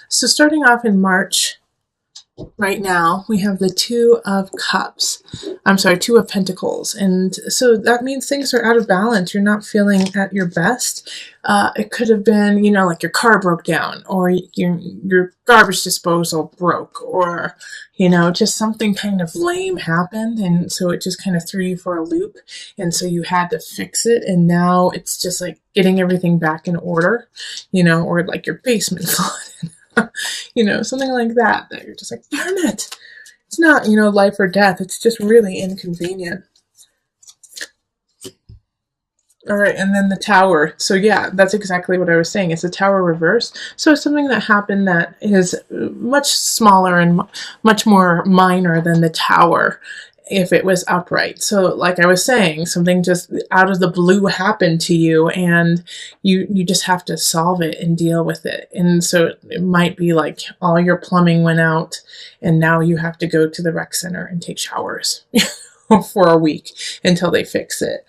So starting off in March, right now, we have the Two of Cups. I'm sorry, Two of Pentacles. And so that means things are out of balance. You're not feeling at your best. It could have been, like your car broke down, or your garbage disposal broke, or, just something kind of lame happened. And so it just kind of threw you for a loop. And so you had to fix it. And now it's just like getting everything back in order, or like your basement flooded. Something like that you're just like, darn it. It's not, life or death. It's just really inconvenient. All right, and then the Tower. So yeah, that's exactly what I was saying. It's a Tower reverse. So it's something that happened that is much smaller and much more minor than the Tower if it was upright. So like I was saying, something just out of the blue happened to you, and you just have to solve it and deal with it. And so it might be like all your plumbing went out, and now you have to go to the rec center and take showers for a week until they fix it.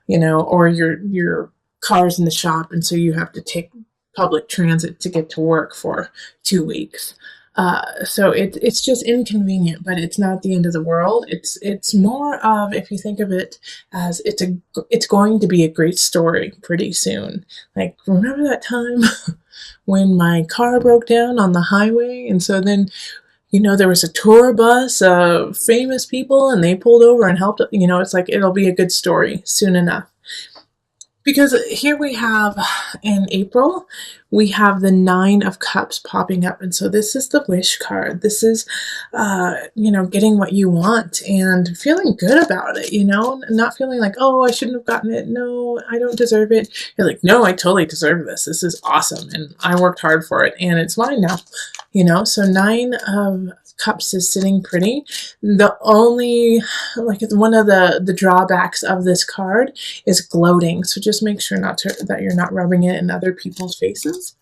Or your car's in the shop, and so you have to take public transit to get to work for 2 weeks. So it's just inconvenient, but it's not the end of the world. It's more of, if you think of it as it's going to be a great story pretty soon. Like, remember that time when my car broke down on the highway, and so then there was a tour bus of famous people, and they pulled over and helped. It's like, it'll be a good story soon enough. Because here we have, in April, we have the Nine of Cups popping up. And so this is the wish card. This is, getting what you want and feeling good about it, not feeling like, oh, I shouldn't have gotten it. No, I don't deserve it. You're like, no, I totally deserve this. This is awesome. And I worked hard for it, and it's mine now, So Nine of Cups is sitting pretty. The only, one of the drawbacks of this card is gloating. So just make sure that you're not rubbing it in other people's faces.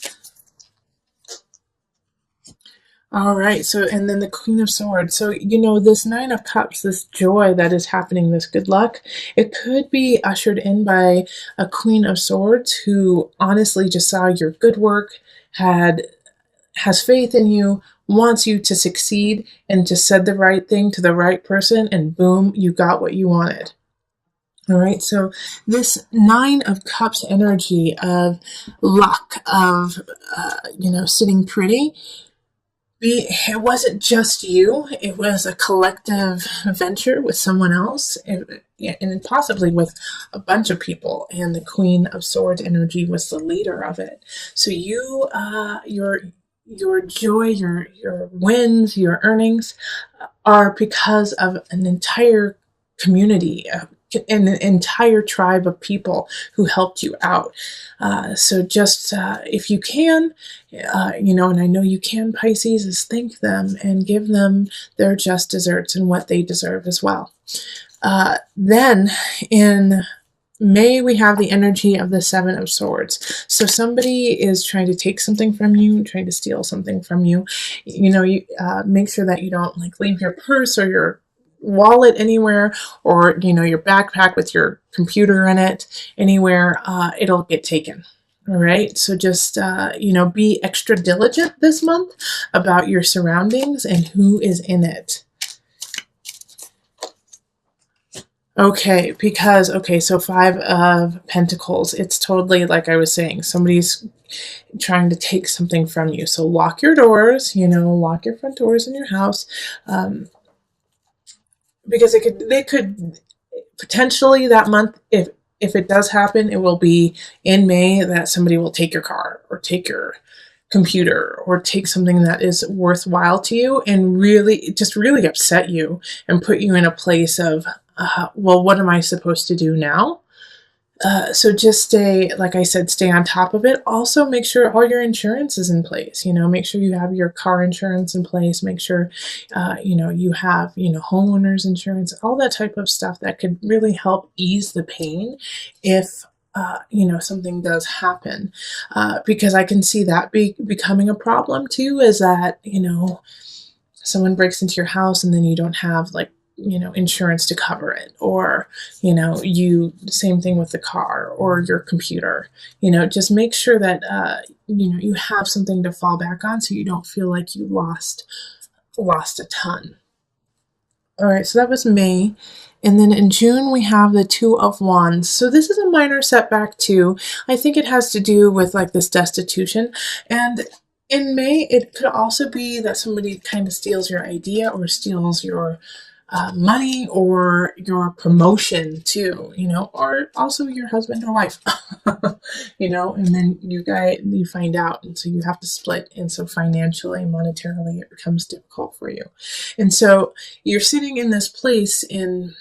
All right. So, and then the Queen of Swords. So, this Nine of Cups, this joy that is happening, this good luck, it could be ushered in by a Queen of Swords who honestly just saw your good work, has faith in you, wants you to succeed, and just said the right thing to the right person, and boom, you got what you wanted. All right, so this Nine of Cups energy of luck, of, sitting pretty, it wasn't just you. It was a collective venture with someone else, and possibly with a bunch of people, and the Queen of Swords energy was the leader of it. So your joy, your wins, your earnings are because of an entire community, an entire tribe of people who helped you out. So just if you can, and I know you can, Pisces, is thank them and give them their just desserts and what they deserve as well. Then in May, we have the energy of the Seven of Swords. So somebody is trying to take something from you, trying to steal something from you. You make sure that you don't leave your purse or your wallet anywhere, or your backpack with your computer in it anywhere. It'll get taken. All right. So just be extra diligent this month about your surroundings and who is in it. Okay, so Five of Pentacles, it's totally, like I was saying, somebody's trying to take something from you. So lock your doors, lock your front doors in your house, because they could potentially that month, if it does happen, it will be in May that somebody will take your car or take your computer or take something that is worthwhile to you and really upset you and put you in a place of, well, what am I supposed to do now? So just stay, like I said, stay on top of it. Also, make sure all your insurance is in place. Make sure you have your car insurance in place. Make sure, you have, homeowners insurance, all that type of stuff that could really help ease the pain if, something does happen. Because I can see that becoming a problem too, is that, someone breaks into your house and then you don't have insurance to cover it, or, same thing with the car or your computer. Just make sure that, you have something to fall back on so you don't feel like you lost a ton. All right, so that was May. And then in June, we have the Two of Wands. So this is a minor setback too. I think it has to do with like this destitution. And in May, it could also be that somebody kind of steals your idea or steals your money or your promotion too, or also your husband or wife, and then you find out, and so you have to split, and so financially, monetarily, it becomes difficult for you, and so you're sitting in this place in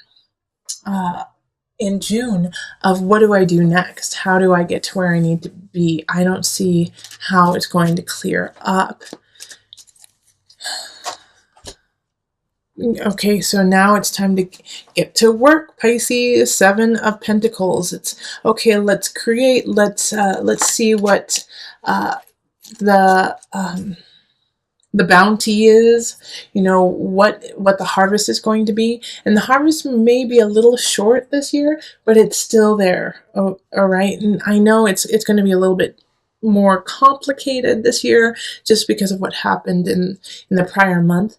June of, what do I do next? How do I get to where I need to be? I don't see how it's going to clear up. Okay, so now it's time to get to work, Pisces. 7 of Pentacles. It's okay. Let's create. Let's see what the bounty is. What the harvest is going to be, and the harvest may be a little short this year, but it's still there. Oh, all right, and I know it's going to be a little bit more complicated this year just because of what happened in the prior month.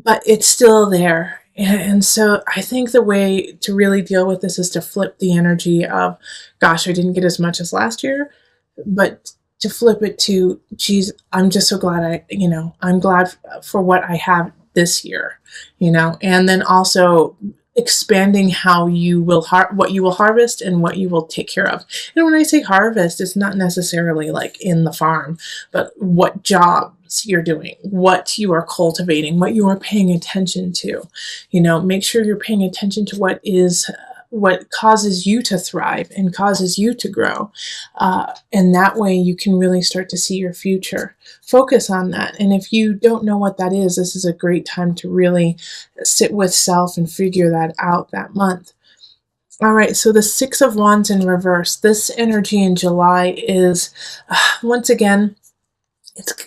But it's still there. And so I think the way to really deal with this is to flip the energy of, gosh, I didn't get as much as last year, but to flip it to, geez, I'm just so glad I'm glad for what I have this year, and then also expanding how you will what you will harvest and what you will take care of. And when I say harvest, it's not necessarily like in the farm, but what jobs you're doing, what you are cultivating, what you are paying attention to. Make sure you're paying attention to what causes you to thrive and causes you to grow. And that way you can really start to see your future. Focus on that. And if you don't know what that is, this is a great time to really sit with self and figure that out that month. All right, so the 6 of Wands in reverse. This energy in July is, once again,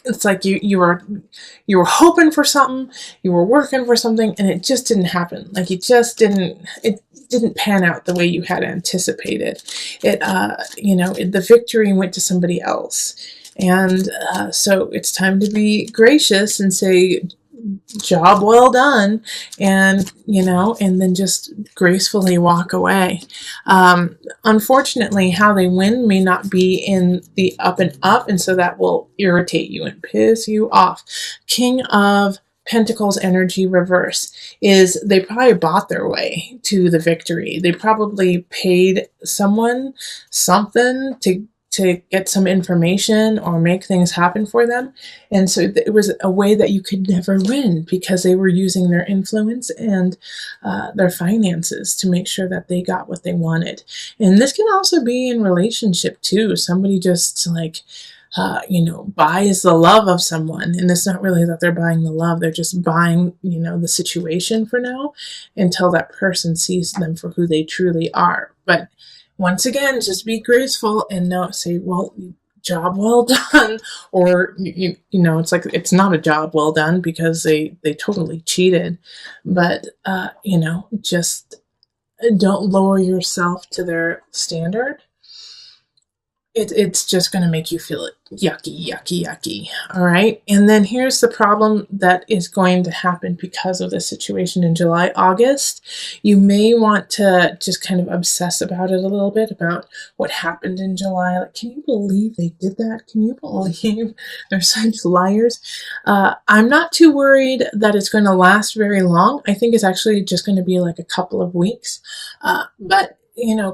it's like you were hoping for something, you were working for something, and it just didn't happen. Like it didn't pan out the way you had anticipated. The victory went to somebody else. And so it's time to be gracious and say, job well done, and then just gracefully walk away. Unfortunately, how they win may not be in the up and up, and so that will irritate you and piss you off. King of Pentacles energy reverse is, they probably bought their way to the victory. They probably paid someone something to get some information or make things happen for them. And so it was a way that you could never win, because they were using their influence and their finances to make sure that they got what they wanted. And this can also be in relationship too. Somebody just buys the love of someone, and it's not really that they're buying the love, they're just buying, the situation for now until that person sees them for who they truly are. But once again, just be graceful and not say, well, job well done, or, it's like, it's not a job well done because they totally cheated, but, just don't lower yourself to their standard. It's just going to make you feel it yucky. All right. And then here's the problem that is going to happen because of the situation in July, August. You may want to just kind of obsess about it a little bit, about what happened in July. Like, can you believe they did that? Can you believe they're such liars? I'm not too worried that it's going to last very long. I think it's actually just going to be like a couple of weeks. But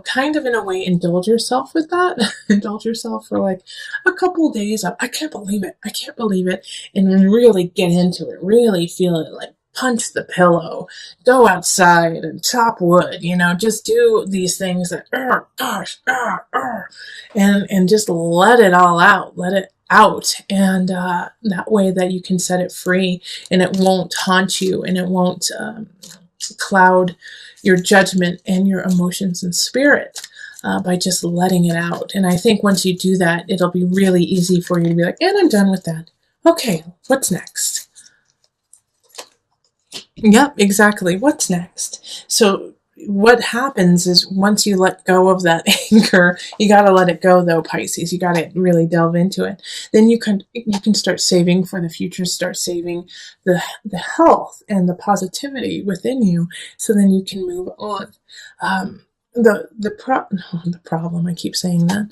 kind of in a way, indulge yourself with that. Indulge yourself for like a couple days of, I can't believe it, and really get into it, really feel it, like punch the pillow, go outside and chop wood, just do these things that, and just let it all out, and that way that you can set it free, and it won't haunt you, and it won't cloud your judgment and your emotions and spirit by just letting it out. And I think once you do that, it'll be really easy for you to be like, and I'm done with that. Okay, what's next? Yep, exactly. What's next? So what happens is once you let go of that anger, you got to let it go though, Pisces. You got to really delve into it. Then you can start saving for the future, start saving the health and the positivity within you, so then you can move on. Um, the problem, I keep saying that.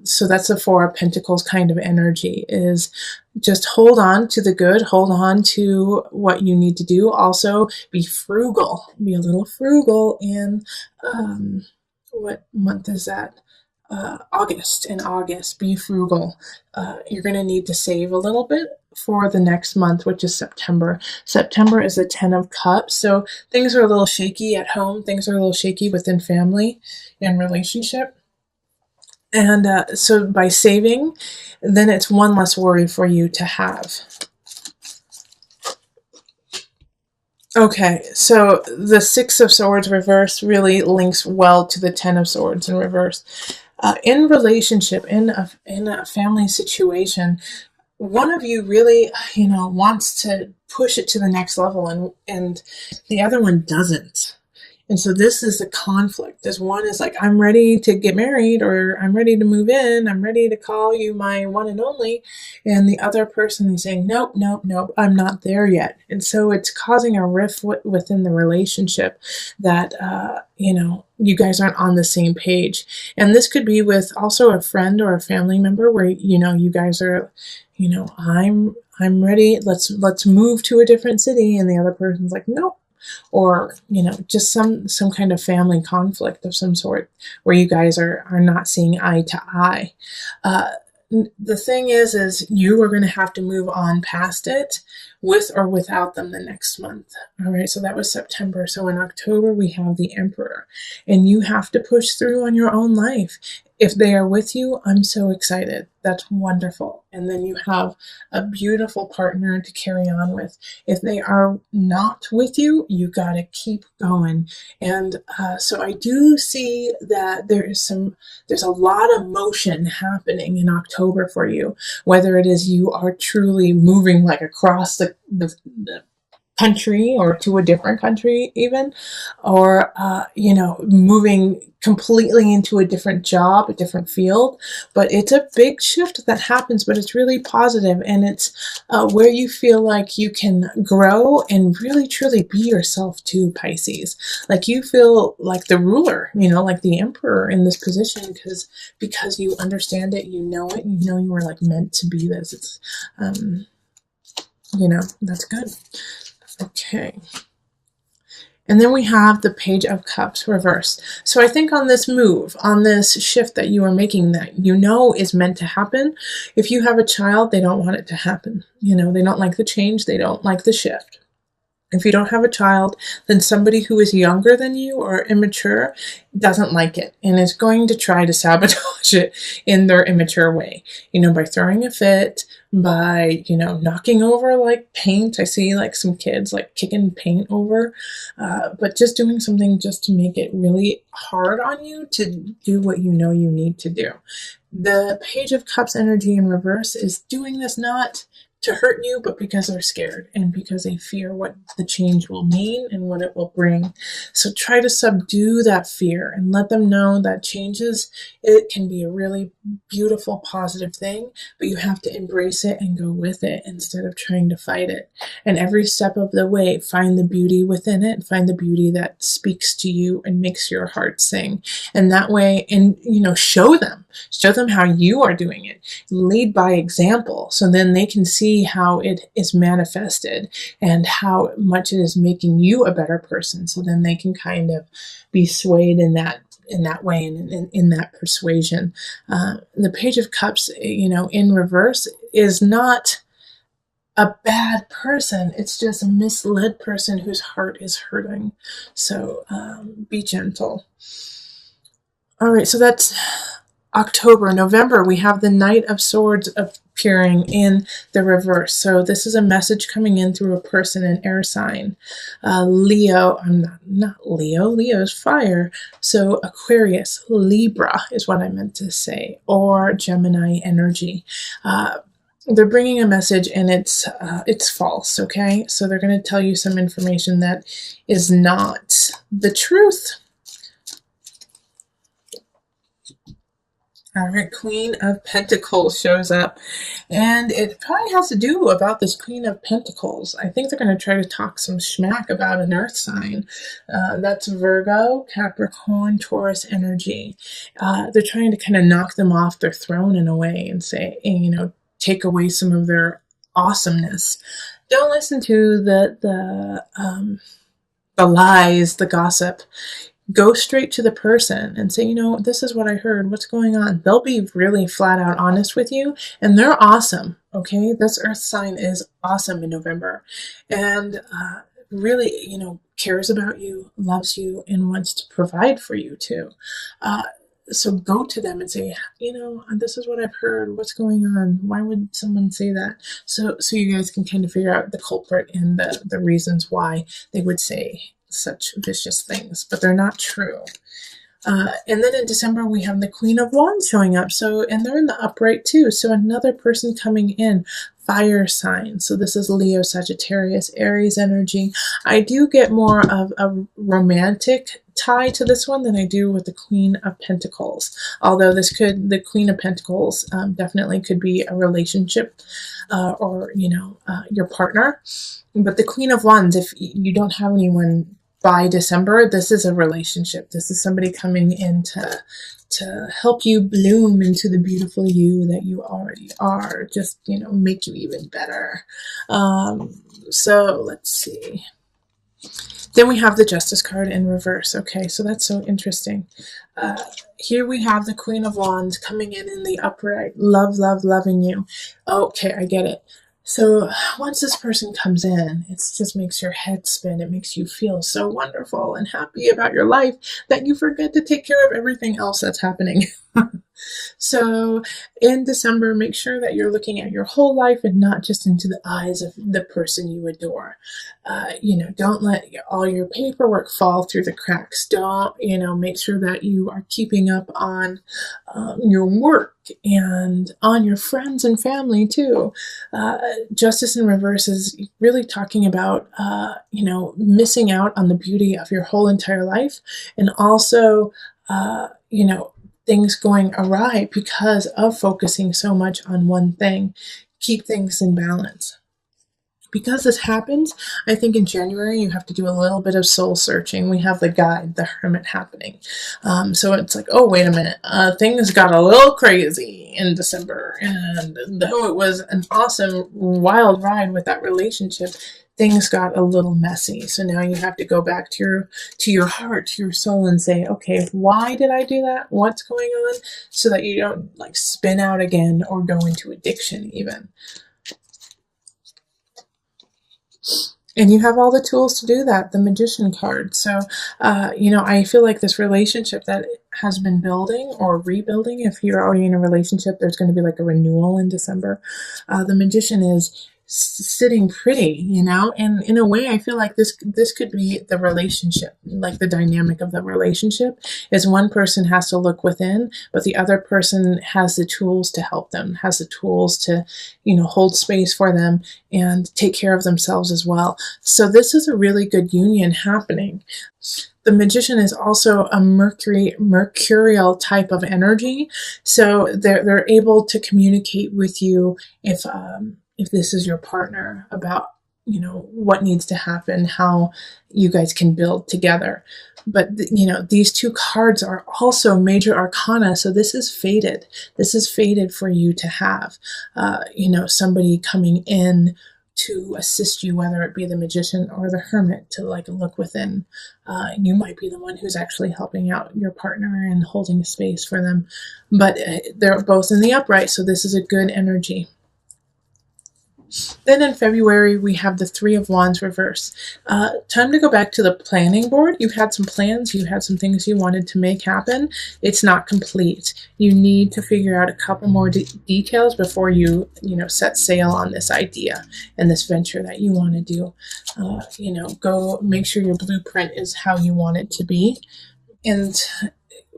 So that's the Four of Pentacles kind of energy, is just hold on to the good, hold on to what you need to do. Also, be frugal, be a little frugal in, what month is that? August. In August, be frugal. You're going to need to save a little bit for the next month, which is September. September is the 10 of Cups, so things are a little shaky at home, things are a little shaky within family and relationship. And so by saving, then it's one less worry for you to have. Okay, so the Six of Swords reverse really links well to the Ten of Swords in reverse. In relationship, in a family situation, one of you really, wants to push it to the next level, and the other one doesn't. And so this is the conflict. This one is like, I'm ready to get married, or I'm ready to move in. I'm ready to call you my one and only. And the other person is saying, nope, nope, nope, I'm not there yet. And so it's causing a rift within the relationship that, you guys aren't on the same page. And this could be with also a friend or a family member where, you guys are, I'm ready. Let's move to a different city. And the other person's like, nope. Or just some kind of family conflict of some sort where you guys are not seeing eye to eye. The thing is you are going to have to move on past it, with or without them, the next month. All right, so that was September. So in October we have the Emperor, and you have to push through on your own life. If they are with you, I'm so excited. That's wonderful. And then you have a beautiful partner to carry on with. If they are not with you, you got to keep going. And so I do see that there's a lot of motion happening in October for you, whether it is you are truly moving like across the country or to a different country even, or moving completely into a different job, a different field. But it's a big shift that happens, but it's really positive, and it's where you feel like you can grow and really truly be yourself too, Pisces. Like you feel like the ruler, like the emperor in this position, because you understand it, you know it, you were like meant to be this. It's that's good. Okay. And then we have the Page of Cups reversed. So I think on this move, on this shift that you are making, that is meant to happen. If you have a child, they don't want it to happen. They don't like the change. They don't like the shift. If you don't have a child, then somebody who is younger than you or immature doesn't like it and is going to try to sabotage it in their immature way, by throwing a fit, by, knocking over like paint. I see like some kids like kicking paint over, but just doing something just to make it really hard on you to do what you need to do. The Page of Cups energy in reverse is doing this not to hurt you, but because they're scared and because they fear what the change will mean and what it will bring. So try to subdue that fear and let them know that changes, it can be a really beautiful, positive thing, but you have to embrace it and go with it instead of trying to fight it. And every step of the way, find the beauty within it, find the beauty that speaks to you and makes your heart sing. And that way, and show them how you are doing it. Lead by example, so then they can see how it is manifested and how much it is making you a better person. So then they can kind of be swayed in that way and in that persuasion. The Page of Cups, in reverse, is not a bad person. It's just a misled person whose heart is hurting. So be gentle. All right, so that's October. November, we have the Knight of Swords appearing in the reverse. So this is a message coming in through a person, an air sign. Leo, I'm not Leo. Leo is fire. So Aquarius, Libra is what I meant to say, or Gemini energy. they're bringing a message, and it's false. Okay, so they're going to tell you some information that is not the truth. All right, Queen of Pentacles shows up, and it probably has to do about this Queen of Pentacles. I think they're going to try to talk some smack about an earth sign. That's Virgo, Capricorn, Taurus energy. They're trying to kind of knock them off their throne in a way and say, you know, take away some of their awesomeness. Don't listen to the lies, the gossip. Go straight to the person and say, you know, this is what I heard. What's going on? They'll be really flat out honest with you, and they're awesome. Okay, this earth sign is awesome in November, and really, you know, cares about you, loves you, and wants to provide for you too. So go to them and say, you know, this is what I've heard. What's going on? Why would someone say that? So you guys can kind of figure out the culprit and the reasons why they would say such vicious things, but they're not true. And then in December, we have the Queen of Wands showing up. So, and they're in the upright too. So another person coming in, fire sign. So this is Leo, Sagittarius, Aries energy. I do get more of a romantic tie to this one than I do with the Queen of Pentacles. Although the Queen of Pentacles definitely could be a relationship or, you know, your partner. But the Queen of Wands, if you don't have anyone by December, this is a relationship. This is somebody coming in to help you bloom into the beautiful you that you already are. Just, you know, make you even better. So let's see. Then we have the Justice card in reverse. Okay, so that's so interesting. Here we have the Queen of Wands coming in the upright. Love, love, loving you. Okay, I get it. So once this person comes in, it just makes your head spin. It makes you feel so wonderful and happy about your life that you forget to take care of everything else that's happening. So in December, make sure that you're looking at your whole life and not just into the eyes of the person you adore. You know, don't let all your paperwork fall through the cracks. Don't, you know, make sure that you are keeping up on your work and on your friends and family too. Justice in reverse is really talking about, you know, missing out on the beauty of your whole entire life, and also, you know, things going awry because of focusing so much on one thing. Keep things in balance. Because this happens, I think in January you have to do a little bit of soul searching. We have the guide, the hermit happening. So it's like, oh, wait a minute. Things got a little crazy in December. And though it was an awesome, wild ride with that relationship, things got a little messy. So now you have to go back to your heart, to your soul, and say, okay, why did I do that? What's going on? So that you don't like spin out again or go into addiction even. And you have all the tools to do that, the Magician card. So, you know, I feel like this relationship that has been building or rebuilding, if you're already in a relationship, there's going to be like a renewal in December. The Magician is sitting pretty, you know, and in a way I feel like this could be the relationship, like the dynamic of the relationship is one person has to look within, but the other person has the tools to help them, has the tools to, you know, hold space for them and take care of themselves as well. So this is a really good union happening. The Magician is also a mercurial type of energy, so they're able to communicate with you if this is your partner about, you know, what needs to happen, how you guys can build together. But, you know, these two cards are also major arcana. So this is fated. This is fated for you to have, you know, somebody coming in to assist you, whether it be the Magician or the Hermit, to like look within. You might be the one who's actually helping out your partner and holding space for them. But they're both in the upright. So this is a good energy. Then in February, we have the Three of Wands reverse. Time to go back to the planning board. You had some plans. You had some things you wanted to make happen. It's not complete. You need to figure out a couple more details before you know, set sail on this idea and this venture that you want to do. You know, go make sure your blueprint is how you want it to be. And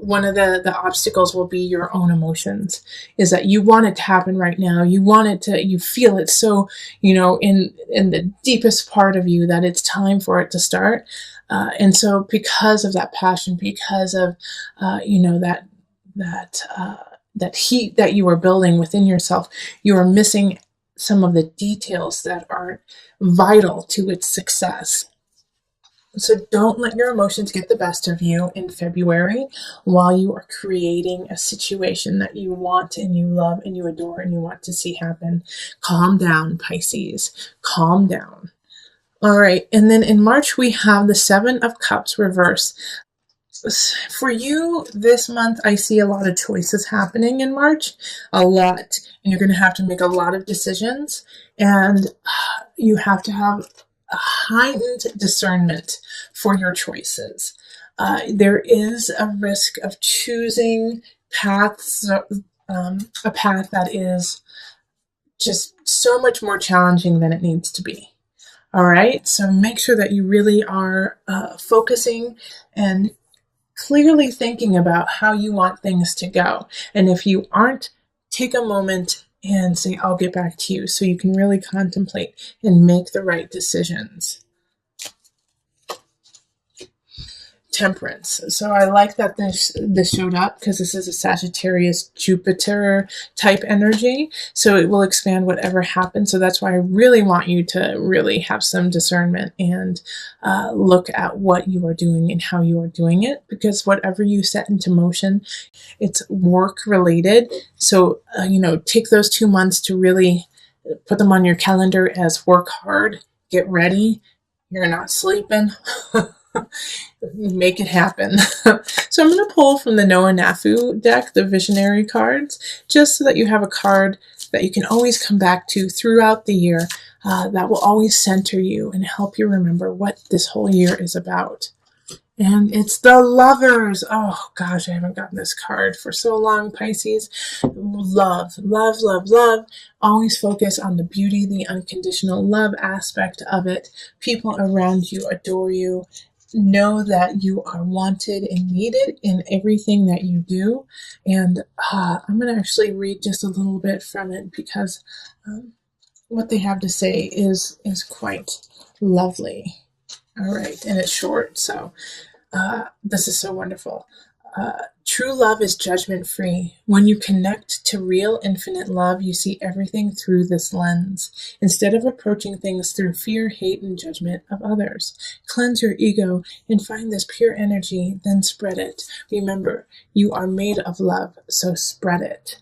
one of the obstacles will be your own emotions, is that you want it to happen right now. You want it to, you feel it so, in the deepest part of you that it's time for it to start. And so because of that passion, because of, that heat that you are building within yourself, you are missing some of the details that are vital to its success. So don't let your emotions get the best of you in February while you are creating a situation that you want and you love and you adore and you want to see happen. Calm down, Pisces. Calm down. All right. And then in March, we have the Seven of Cups reverse. For you this month, I see a lot of choices happening in March, a lot, and you're going to have to make a lot of decisions, and you have to have a heightened discernment for your choices. There is a risk of choosing paths, a path that is just so much more challenging than it needs to be. All right, so make sure that you really are focusing and clearly thinking about how you want things to go. And if you aren't, take a moment and say, I'll get back to you, so you can really contemplate and make the right decisions. Temperance. So I like that this showed up, because this is a Sagittarius Jupiter type energy. So it will expand whatever happens. So that's why I really want you to really have some discernment and look at what you are doing and how you are doing it, because whatever you set into motion, it's work related. So, take those 2 months to really put them on your calendar as work hard, get ready. You're not sleeping. Make it happen. So I'm going to pull from the Noah Nafu deck, the visionary cards, just so that you have a card that you can always come back to throughout the year, that will always center you and help you remember what this whole year is about. And it's the Lovers. Oh gosh, I haven't gotten this card for so long, Pisces. Love, love, love, love. Always focus on the beauty, the unconditional love aspect of it. People around you adore you. Know that you are wanted and needed in everything that you do. And I'm going to actually read just a little bit from it, because what they have to say is quite lovely. All right, and it's short, so this is so wonderful. True love is judgment-free. When you connect to real infinite love, you see everything through this lens, instead of approaching things through fear, hate, and judgment of others. Cleanse your ego and find this pure energy, then spread it. Remember, you are made of love, so spread it.